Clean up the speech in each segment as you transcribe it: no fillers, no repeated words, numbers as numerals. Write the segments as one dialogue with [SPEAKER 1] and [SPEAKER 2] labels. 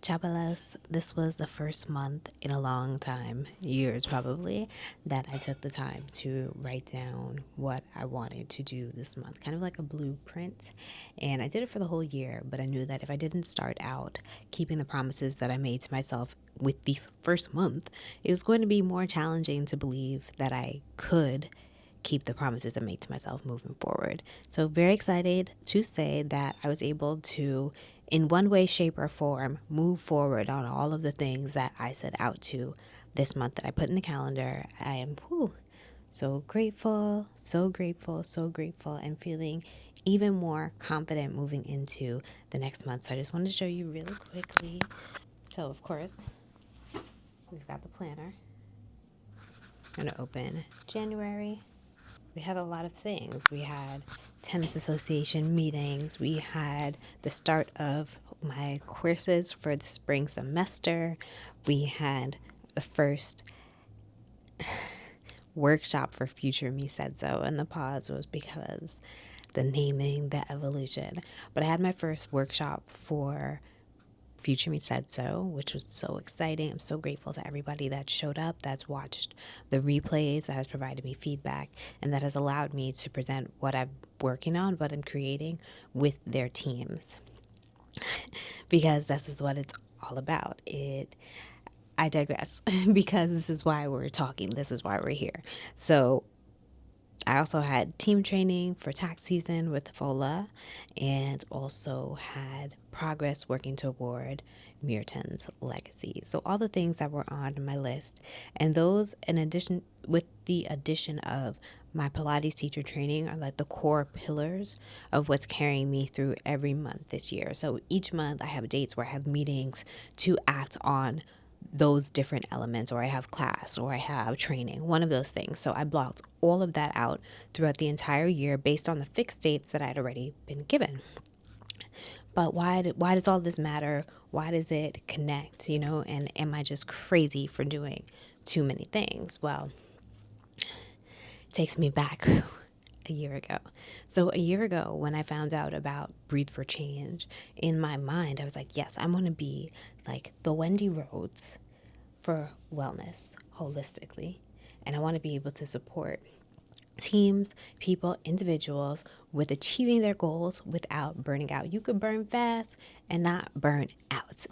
[SPEAKER 1] Chabalas, this was the first month in a long time, years probably, that I took the time to write down what I wanted to do this month, kind of like a blueprint. And I did it for the whole year, but I knew that if I didn't start out keeping the promises that I made to myself with this first month, it was going to be more challenging to believe that I could keep the promises I made to myself moving forward. So, very excited to say that I was able to, in one way, shape, or form, move forward on all of the things that I set out to this month that I put in the calendar. I am so grateful, so grateful, so grateful, and feeling even more confident moving into the next month. So, I just wanted to show you really quickly. So, of course, we've got the planner. I'm going to open January. We had a lot of things. We had tennis association meetings. We had the start of my courses for the spring semester. We had the first workshop for Future Me Said So, and the pause was because the naming, the evolution. But I had my first workshop for Future Me Said So, which was so exciting. I'm so grateful to everybody that showed up, that's watched the replays, that has provided me feedback, and that has allowed me to present what I'm working on, what I'm creating with their teams. Because this is what it's all about. I digress because this is why we're talking. This is why we're here. So I also had team training for tax season with FOLA, and also had progress working toward Merton's legacy. So all the things that were on my list, and those in addition, with the addition of my Pilates teacher training, are like the core pillars of what's carrying me through every month this year. So each month I have dates where I have meetings to act on those different elements, or I have class, or I have training, one of those things. So I blocked all of that out throughout the entire year based on the fixed dates that I'd already been given. But why does all this matter? Why does it connect, and am I just crazy for doing too many things? Well, it takes me back a year ago. So a year ago, when I found out about Breathe for Change, in my mind I was like, yes, I want to be like the Wendy Rhodes for wellness holistically. And I want to be able to support teams, people, individuals with achieving their goals without burning out. You could burn fast and not burn out.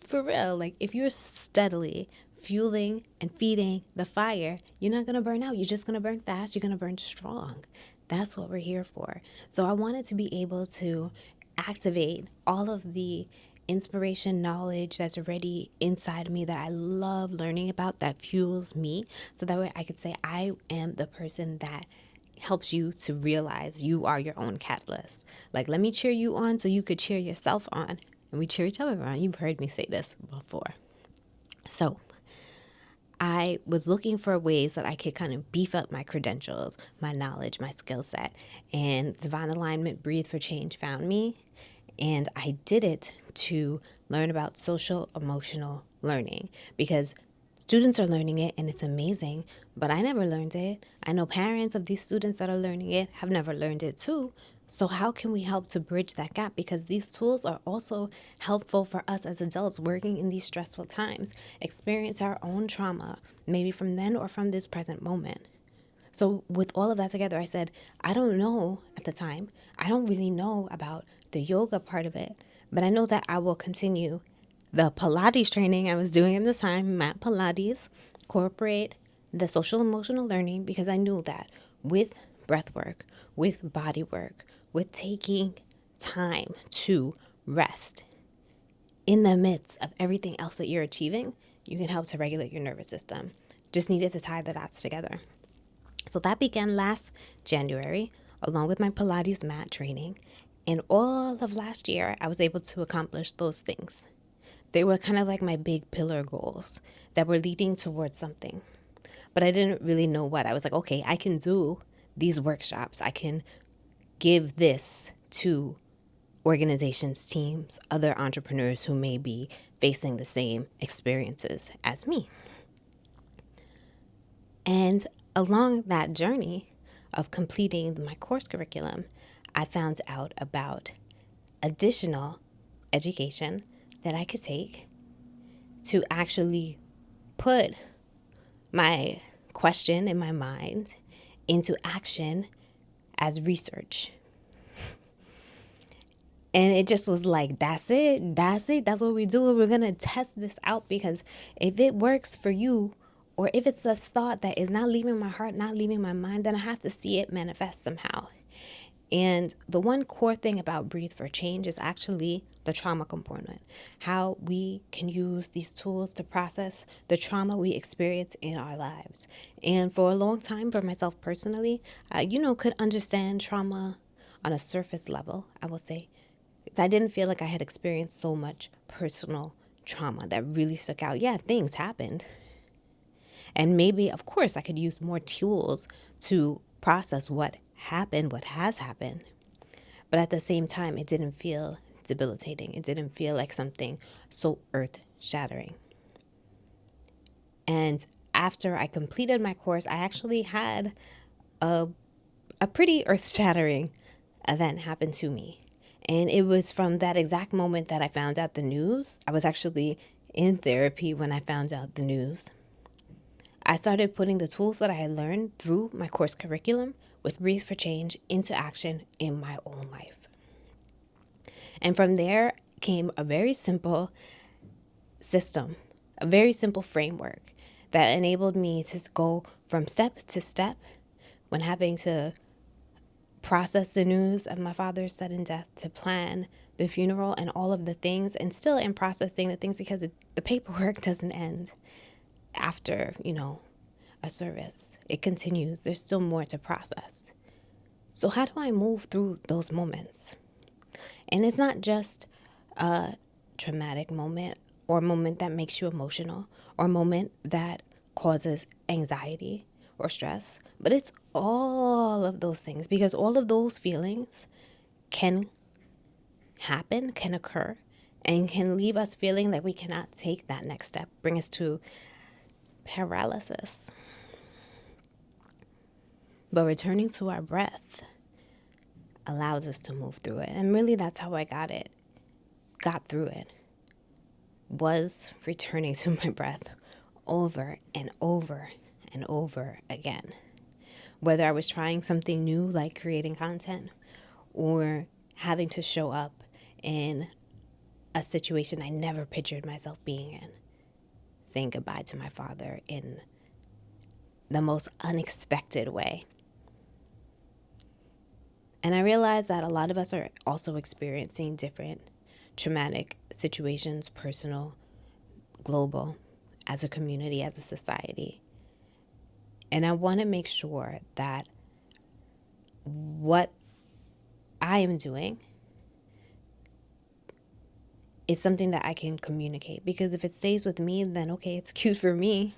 [SPEAKER 1] For real, like if you're steadily fueling and feeding the fire, you're not going to burn out. You're just going to burn fast. You're going to burn strong. That's what we're here for. So I wanted to be able to activate all of the inspiration, knowledge that's already inside me that I love learning about, that fuels me. So that way I could say I am the person that helps you to realize you are your own catalyst. Like, let me cheer you on so you could cheer yourself on. And we cheer each other on. You've heard me say this before. So I was looking for ways that I could kind of beef up my credentials, my knowledge, my skill set. And Divine Alignment Breathe for Change found me. And I did it to learn about social emotional learning, because students are learning it and it's amazing, but I never learned it. I know parents of these students that are learning it have never learned it too. So how can we help to bridge that gap? Because these tools are also helpful for us as adults working in these stressful times, experience our own trauma, maybe from then or from this present moment. So with all of that together, I said, I don't know at the time. I don't really know about the yoga part of it, but I know that I will continue the Pilates training I was doing at the time, Mat Pilates, incorporate the social emotional learning, because I knew that with breath work, with body work, with taking time to rest in the midst of everything else that you're achieving, you can help to regulate your nervous system. Just needed to tie the dots together. So that began last January, along with my Pilates mat training. And all of last year, I was able to accomplish those things. They were kind of like my big pillar goals that were leading towards something. But I didn't really know what. I was like, okay, I can do these workshops. I can give this to organizations, teams, other entrepreneurs who may be facing the same experiences as me. And along that journey of completing my course curriculum, I found out about additional education that I could take to actually put my question in my mind into action as research. And it just was like, that's it. That's what we do. We're going to test this out, because if it works for you, or if it's this thought that is not leaving my heart, not leaving my mind, then I have to see it manifest somehow. And the one core thing about Breathe for Change is actually the trauma component. How we can use these tools to process the trauma we experience in our lives. And for a long time, for myself personally, I, could understand trauma on a surface level, I will say. I didn't feel like I had experienced so much personal trauma that really stuck out. Yeah, things happened. And maybe, of course, I could use more tools to process what happened, what has happened. But at the same time, it didn't feel debilitating. It didn't feel like something so earth shattering. And after I completed my course, I actually had a pretty earth shattering event happen to me. And it was from that exact moment that I found out the news. I was actually in therapy when I found out the news. I started putting the tools that I had learned through my course curriculum with Breathe for Change into action in my own life. And from there came a very simple system, a very simple framework that enabled me to go from step to step when having to process the news of my father's sudden death, to plan the funeral and all of the things, and still in processing the things, because the paperwork doesn't end after, a service. It continues. There's still more to process. So how do I move through those moments? And it's not just a traumatic moment, or a moment that makes you emotional, or a moment that causes anxiety or stress, but it's all of those things, because all of those feelings can happen, can occur, and can leave us feeling that we cannot take that next step, bring us to paralysis. But returning to our breath allows us to move through it. And really, that's how I got through it, was returning to my breath over and over and over again. Whether I was trying something new, like creating content, or having to show up in a situation I never pictured myself being in, saying goodbye to my father in the most unexpected way. And I realized that a lot of us are also experiencing different traumatic situations, personal, global, as a community, as a society. And I want to make sure that what I am doing is something that I can communicate. Because if it stays with me, then okay, it's cute for me.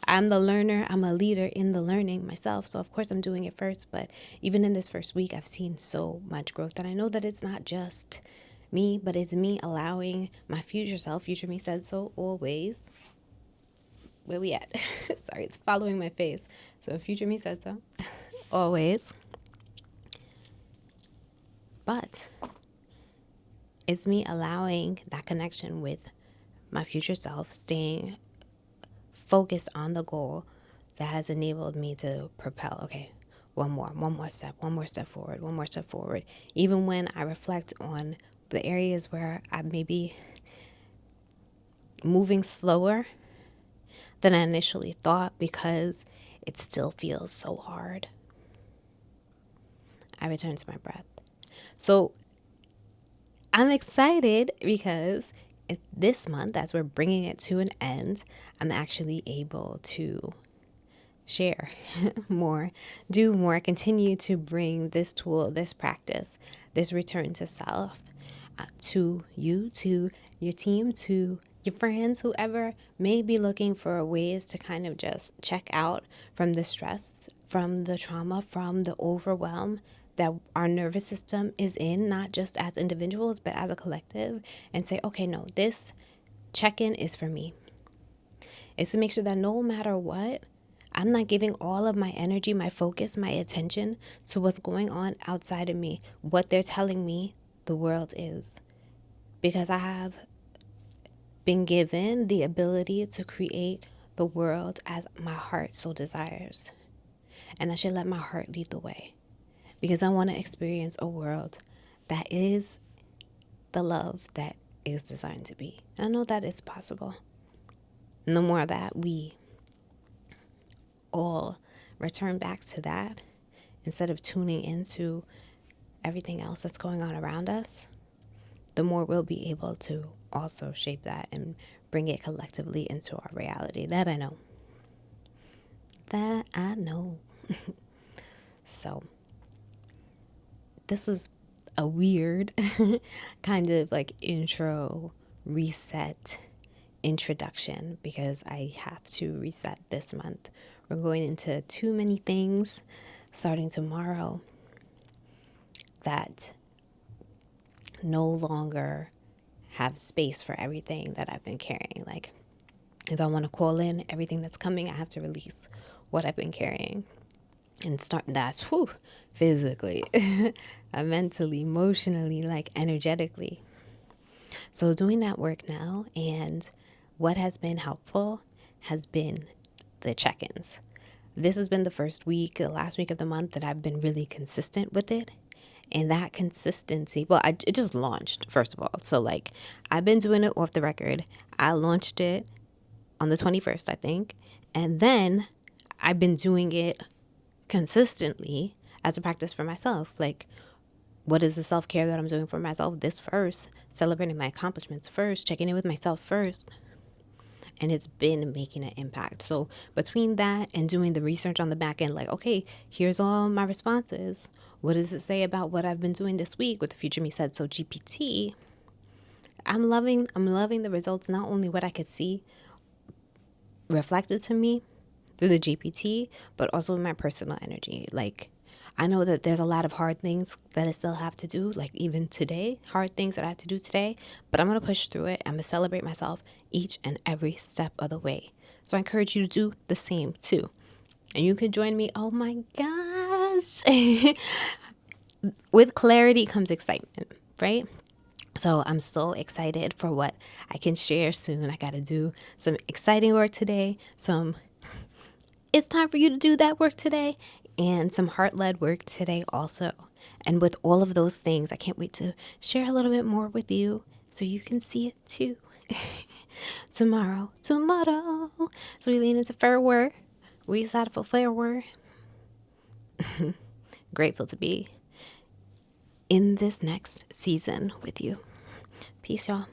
[SPEAKER 1] I'm the learner. I'm a leader in the learning myself. So of course I'm doing it first. But even in this first week, I've seen so much growth. And I know that it's not just me, but it's me allowing my future self, future me said so always. Where we at? Sorry, it's following my face. So future me said so always. But it's me allowing that connection with my future self, staying focused on the goal that has enabled me to propel. Okay, one more step forward, one more step forward. Even when I reflect on the areas where I may be moving slower than I initially thought, because it still feels so hard, I return to my breath. So I'm excited because this month, as we're bringing it to an end, I'm actually able to share more, do more, continue to bring this tool, this practice, this return to self to you, to your team, to your friends, whoever may be looking for ways to kind of just check out from the stress, from the trauma, from the overwhelm that our nervous system is in, not just as individuals, but as a collective, and say, okay, no, this check-in is for me. It's to make sure that no matter what, I'm not giving all of my energy, my focus, my attention to what's going on outside of me, what they're telling me the world is. Because I have been given the ability to create the world as my heart so desires. And I should let my heart lead the way because I want to experience a world that is the love that is designed to be. I know that it's possible. And the more that we all return back to that instead of tuning into everything else that's going on around us, the more we'll be able to also shape that and bring it collectively into our reality. That I know. That I know. So, this is a weird kind of like intro, reset, introduction because I have to reset this month. We're going into too many things starting tomorrow that no longer have space for everything that I've been carrying. Like, if I want to call in everything that's coming, I have to release what I've been carrying and start that's physically, mentally, emotionally, like energetically. So doing that work now, and what has been helpful has been the check-ins. This has been the first week, the last week of the month that I've been really consistent with it. And that consistency, well, it just launched, first of all. So, like, I've been doing it off the record. I launched it on the 21st, I think. And then I've been doing it consistently as a practice for myself. Like, what is the self-care that I'm doing for myself? This first, celebrating my accomplishments first, checking in with myself first. And it's been making an impact. So between that and doing the research on the back end, like, okay, here's all my responses. What does it say about what I've been doing this week with the Future Me Said So GPT? I'm loving the results, not only what I could see reflected to me through the GPT, but also in my personal energy. Like, I know that there's a lot of hard things that I still have to do, like even today, hard things that I have to do today, but I'm going to push through it. I'm going to celebrate myself each and every step of the way. So I encourage you to do the same too. And you can join me. Oh my gosh. With clarity comes excitement, right? So I'm so excited for what I can share soon. I got to do some exciting work today, it's time for you to do that work today, and some heart-led work today also. And with all of those things, I can't wait to share a little bit more with you so you can see it too. Tomorrow. So we lean into fair word. We decided for fair word. Grateful to be in this next season with you. Peace, y'all.